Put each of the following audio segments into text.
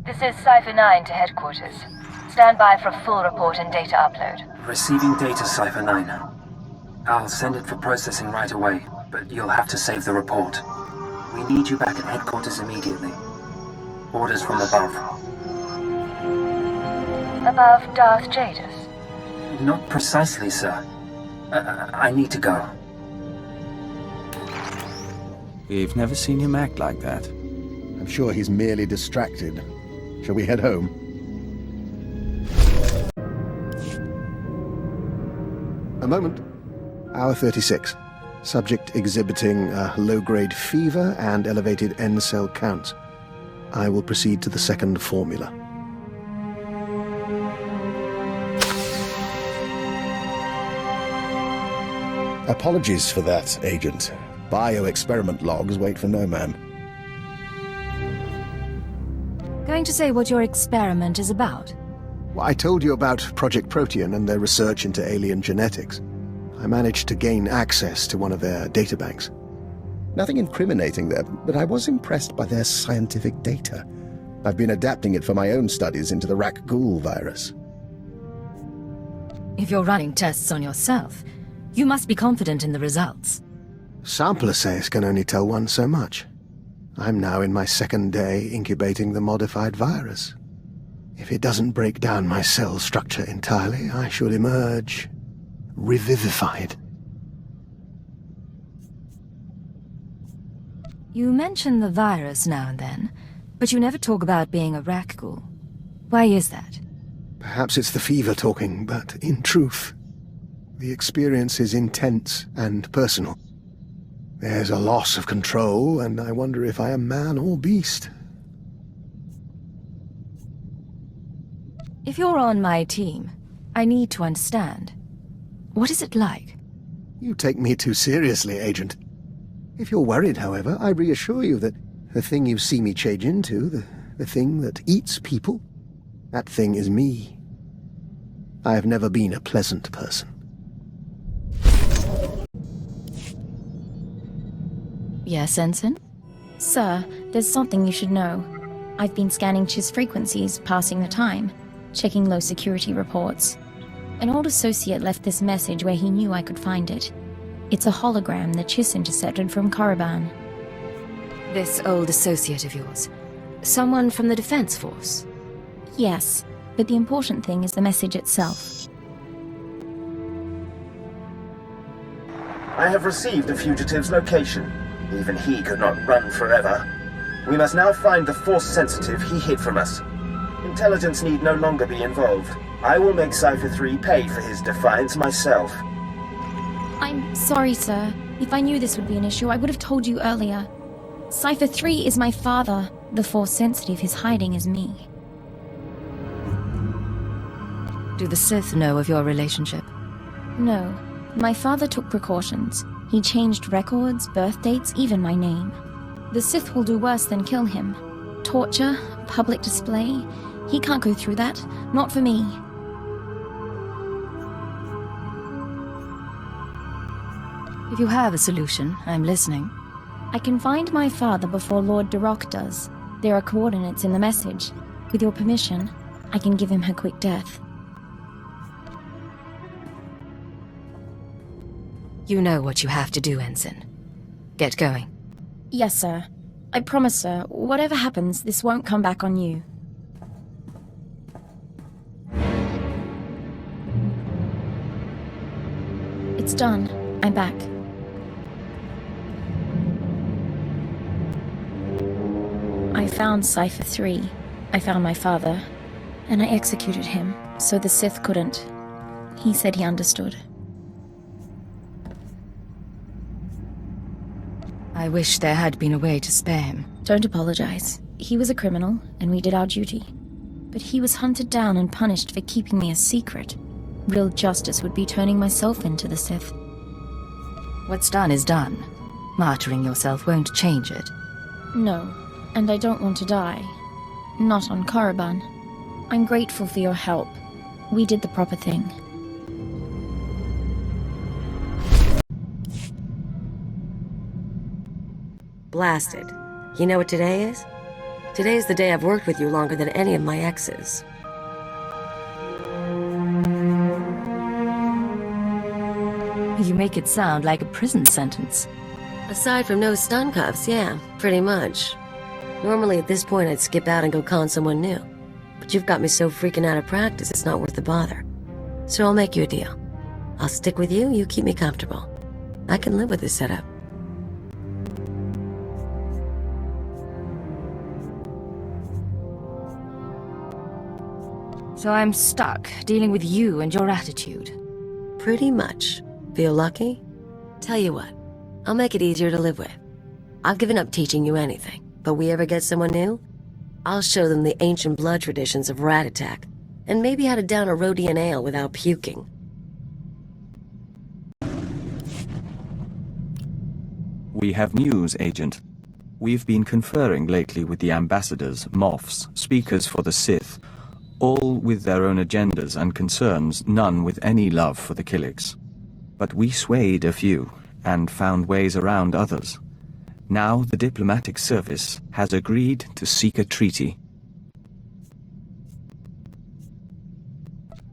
This is Cypher 9 to headquarters. Stand by for full report and data upload. Receiving data, Cypher 9. I'll send it for processing right away, but you'll have to save the report. We need you back at headquarters immediately. Orders from above. Above Darth Jadis? Not precisely, sir. I need to go. We've never seen him act like that. I'm sure he's merely distracted. Shall we head home? A moment. Hour 36. Subject exhibiting a low-grade fever and elevated N-cell counts. I will proceed to the second formula. Apologies for that, Agent. Bioexperiment logs wait for no man. Going to say what your experiment is about? Well, I told you about Project Protean and their research into alien genetics. I managed to gain access to one of their databanks. Nothing incriminating there, but I was impressed by their scientific data. I've been adapting it for my own studies into the Rak-Ghoul virus. If you're running tests on yourself, you must be confident in the results. Sample assays can only tell one so much. I'm now in my second day incubating the modified virus. If it doesn't break down my cell structure entirely, I should emerge revivified. You mention the virus now and then, but you never talk about being a Rak-Ghoul. Why is that? Perhaps it's the fever talking, but in truth, the experience is intense and personal. There's a loss of control, and I wonder if I am man or beast. If you're on my team, I need to understand. What is it like? You take me too seriously, Agent. If you're worried, however, I reassure you that the thing you see me change into, the thing that eats people, that thing is me. I have never been a pleasant person. Yes, Ensign? Sir, there's something you should know. I've been scanning Chiss frequencies, passing the time, checking low security reports. An old associate left this message where he knew I could find it. It's a hologram that Chiss intercepted from Korriban. This old associate of yours? Someone from the Defense Force? Yes, but the important thing is the message itself. I have received the fugitive's location. Even he could not run forever. We must now find the Force sensitive he hid from us. Intelligence need no longer be involved. I will make Cypher 3 pay for his defiance myself. I'm sorry, sir. If I knew this would be an issue, I would have told you earlier. Cypher 3 is my father. The Force sensitive he's hiding is me. Do the Sith know of your relationship? No. My father took precautions. He changed records, birth dates, even my name. The Sith will do worse than kill him. Torture, public display. He can't go through that. Not for me. If you have a solution, I'm listening. I can find my father before Lord Darok does. There are coordinates in the message. With your permission, I can give him her quick death. You know what you have to do, Ensign. Get going. Yes, sir. I promise, sir, whatever happens, this won't come back on you. It's done. I'm back. I found Cypher 3. I found my father. And I executed him, so the Sith couldn't. He said he understood. I wish there had been a way to spare him. Don't apologize. He was a criminal, and we did our duty. But he was hunted down and punished for keeping me a secret. Real justice would be turning myself into the Sith. What's done is done. Martyring yourself won't change it. No, and I don't want to die. Not on Korriban. I'm grateful for your help. We did the proper thing. Blasted. You know what today is? Today's the day I've worked with you longer than any of my exes. You make it sound like a prison sentence. Aside from no stun cuffs, yeah, pretty much. Normally at this point I'd skip out and go con someone new. But you've got me so freaking out of practice it's not worth the bother. So I'll make you a deal. I'll stick with you, you keep me comfortable. I can live with this setup. So I'm stuck dealing with you and your attitude. Pretty much. Feel lucky? Tell you what, I'll make it easier to live with. I've given up teaching you anything, but we ever get someone new, I'll show them the ancient blood traditions of rat attack, and maybe how to down a Rhodian ale without puking. We have news, Agent. We've been conferring lately with the ambassadors, moffs, speakers for the Sith, all with their own agendas and concerns, none with any love for the Killiks. But we swayed a few, and found ways around others. Now the diplomatic service has agreed to seek a treaty.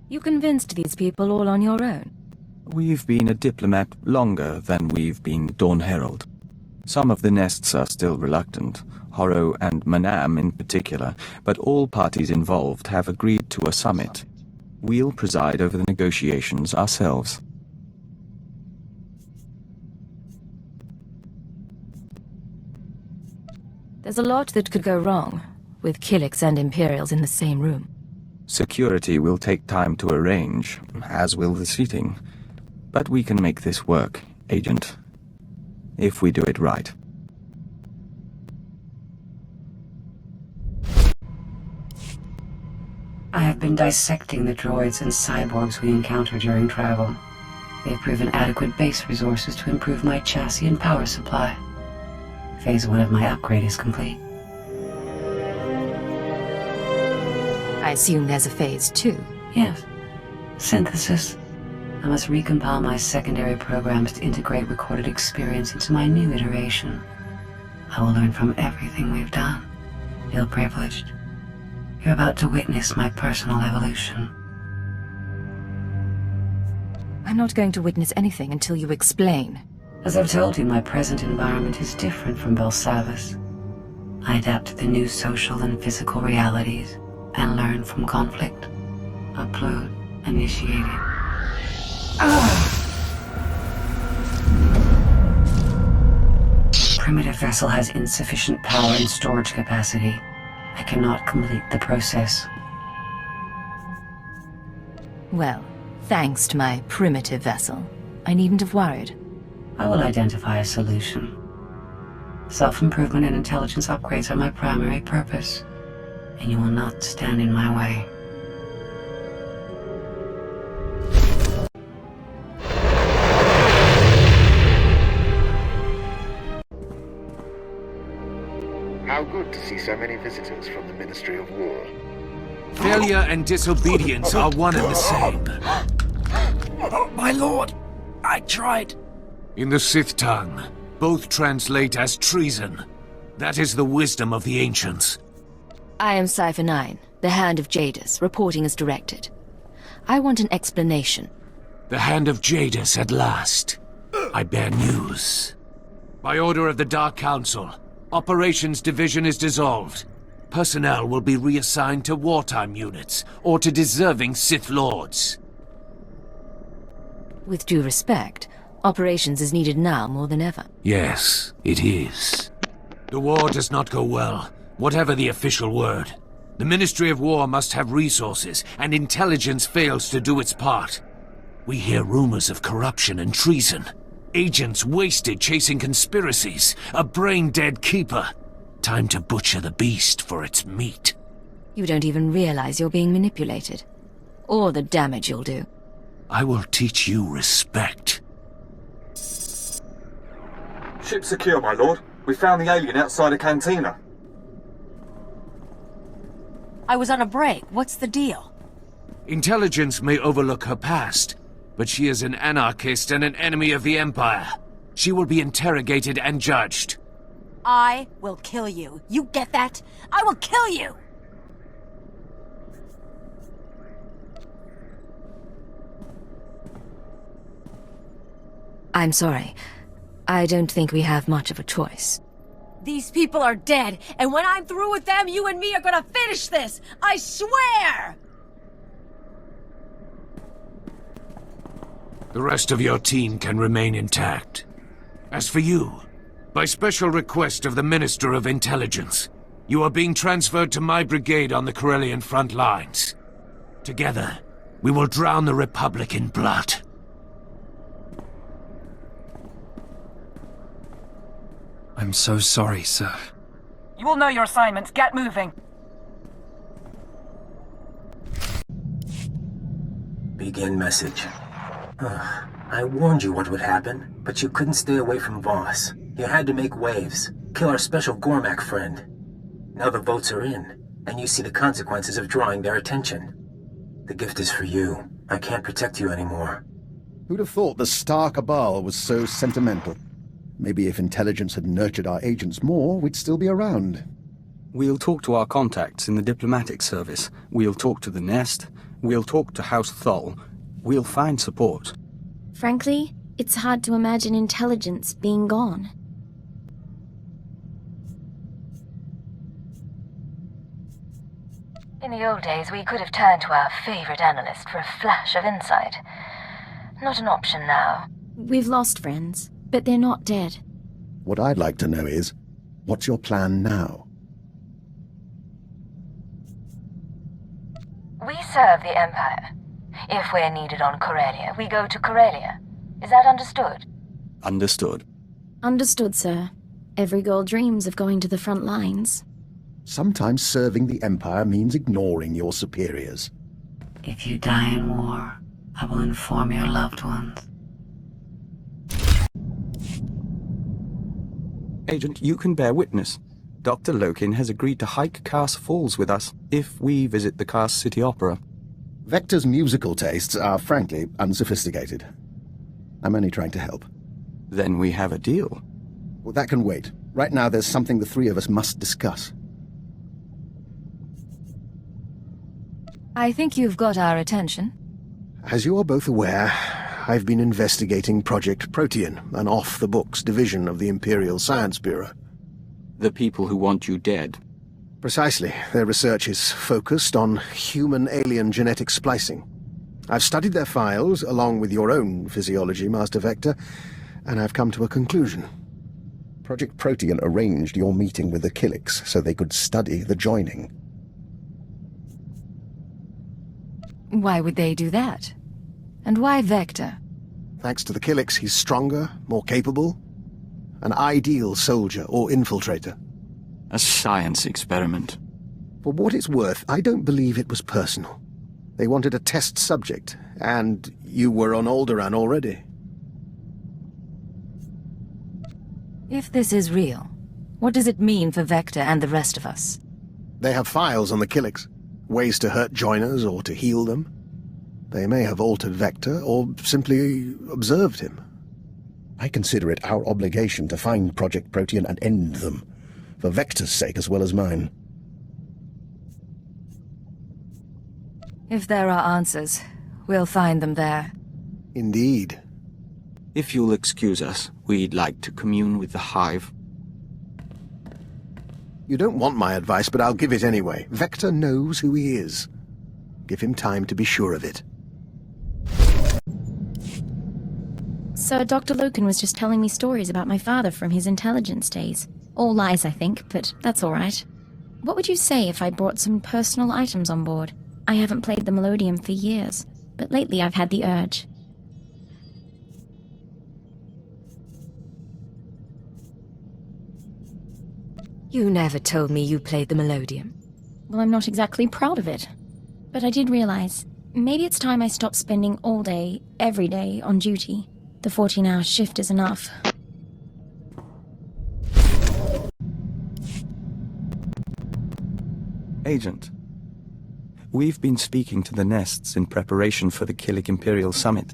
You convinced these people all on your own? We've been a diplomat longer than we've been Dawn Herald. Some of the nests are still reluctant, Horro and Manam in particular, but all parties involved have agreed to a summit. We'll preside over the negotiations ourselves. There's a lot that could go wrong, with Killiks and Imperials in the same room. Security will take time to arrange, as will the seating. But we can make this work, Agent. If we do it right. I have been dissecting the droids and cyborgs we encounter during travel. They've proven adequate base resources to improve my chassis and power supply. Phase 1 of my upgrade is complete. I assume there's a phase 2. Yes. Synthesis. I must recompile my secondary programs to integrate recorded experience into my new iteration. I will learn from everything we've done. Feel privileged. You're about to witness my personal evolution. I'm not going to witness anything until you explain. As I've told you, my present environment is different from Belsavis. I adapt to the new social and physical realities and learn from conflict. Upload initiated. Primitive vessel has insufficient power and storage capacity. I cannot complete the process. Well, thanks to my primitive vessel, I needn't have worried. I will identify a solution. Self-improvement and intelligence upgrades are my primary purpose, and you will not stand in my way. How good to see so many visitors from the Ministry of War. Failure and disobedience are one and the same. My lord, I tried. In the Sith tongue, both translate as treason. That is the wisdom of the ancients. I am Cypher 9, the Hand of Jadis, reporting as directed. I want an explanation. The Hand of Jadis at last. I bear news. By order of the Dark Council, Operations Division is dissolved. Personnel will be reassigned to wartime units, or to deserving Sith Lords. With due respect, operations is needed now more than ever. Yes, it is. The war does not go well, whatever the official word. The Ministry of War must have resources, and intelligence fails to do its part. We hear rumors of corruption and treason. Agents wasted chasing conspiracies. A brain-dead keeper. Time to butcher the beast for its meat. You don't even realize you're being manipulated. Or the damage you'll do. I will teach you respect. Ship secure, my lord. We found the alien outside a cantina. I was on a break. What's the deal? Intelligence may overlook her past, but she is an anarchist and an enemy of the Empire. She will be interrogated and judged. I will kill you. You get that? I will kill you! I'm sorry. I don't think we have much of a choice. These people are dead, and when I'm through with them, you and me are gonna finish this! I swear! The rest of your team can remain intact. As for you, by special request of the Minister of Intelligence, you are being transferred to my brigade on the Corellian front lines. Together, we will drown the Republic in blood. I'm so sorry, sir. You will know your assignments. Get moving. Begin message. I warned you what would happen, but you couldn't stay away from Voss. You had to make waves, kill our special Gormak friend. Now the votes are in, and you see the consequences of drawing their attention. The gift is for you. I can't protect you anymore. Who'd have thought the Star Cabal was so sentimental? Maybe if intelligence had nurtured our agents more, we'd still be around. We'll talk to our contacts in the diplomatic service. We'll talk to the Nest. We'll talk to House Thol. We'll find support. Frankly, it's hard to imagine intelligence being gone. In the old days, we could have turned to our favorite analyst for a flash of insight. Not an option now. We've lost friends, but they're not dead. What I'd like to know is, what's your plan now? We serve the Empire. If we're needed on Corellia, we go to Corellia. Is that understood? Understood. Understood, sir. Every girl dreams of going to the front lines. Sometimes serving the Empire means ignoring your superiors. If you die in war, I will inform your loved ones. Agent, you can bear witness. Dr. Lokin has agreed to hike Cars Falls with us if we visit the Cars City Opera. Vector's musical tastes are, frankly, unsophisticated. I'm only trying to help. Then we have a deal. Well, that can wait. Right now, there's something the three of us must discuss. I think you've got our attention. As you are both aware, I've been investigating Project Protean, an off-the-books division of the Imperial Science Bureau. The people who want you dead. Precisely. Their research is focused on human-alien genetic splicing. I've studied their files, along with your own physiology, Master Vector, and I've come to a conclusion. Project Protean arranged your meeting with the Killiks so they could study the joining. Why would they do that? And why Vector? Thanks to the Killiks, he's stronger, more capable. An ideal soldier or infiltrator. A science experiment. For what it's worth, I don't believe it was personal. They wanted a test subject, and you were on Alderaan already. If this is real, what does it mean for Vector and the rest of us? They have files on the Killiks. Ways to hurt joiners or to heal them. They may have altered Vector or simply observed him. I consider it our obligation to find Project Protean and end them, for Vector's sake as well as mine. If there are answers, we'll find them there. Indeed. If you'll excuse us, we'd like to commune with the Hive. You don't want my advice, but I'll give it anyway. Vector knows who he is. Give him time to be sure of it. So Dr. Lokin was just telling me stories about my father from his intelligence days. All lies, I think, but that's all right. What would you say if I brought some personal items on board? I haven't played the Melodium for years, but lately I've had the urge. You never told me you played the Melodium. Well, I'm not exactly proud of it. But I did realize, maybe it's time I stopped spending all day, every day, on duty. The 14-hour shift is enough. Agent, we've been speaking to the Nests in preparation for the Killik Imperial Summit.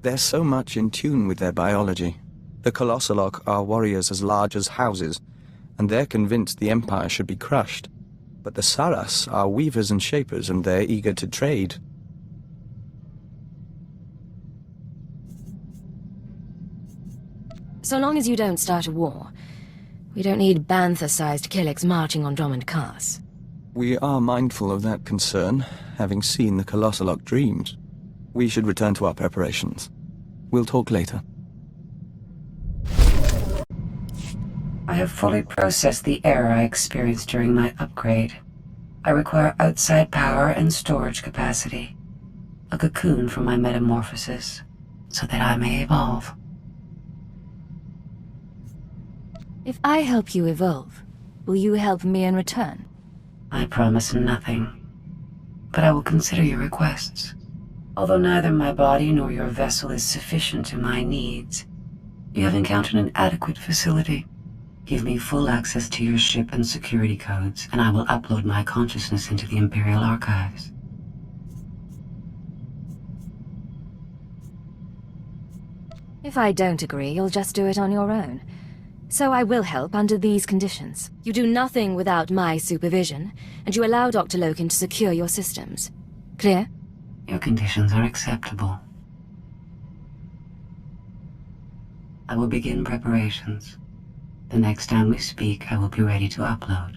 They're so much in tune with their biology. The Colossalok are warriors as large as houses, and they're convinced the Empire should be crushed. But the Saras are weavers and shapers, and they're eager to trade. So long as you don't start a war, we don't need Bantha-sized Killiks marching on Drummond Cars. We are mindful of that concern, having seen the Colossalok dreams. We should return to our preparations. We'll talk later. I have fully processed the error I experienced during my upgrade. I require outside power and storage capacity. A cocoon for my metamorphosis, so that I may evolve. If I help you evolve, will you help me in return? I promise nothing, but I will consider your requests. Although neither my body nor your vessel is sufficient to my needs, you have encountered an adequate facility. Give me full access to your ship and security codes, and I will upload my consciousness into the Imperial archives. If I don't agree, you'll just do it on your own. So I will help under these conditions. You do nothing without my supervision, and you allow Dr. Loken to secure your systems. Clear? Your conditions are acceptable. I will begin preparations. The next time we speak, I will be ready to upload.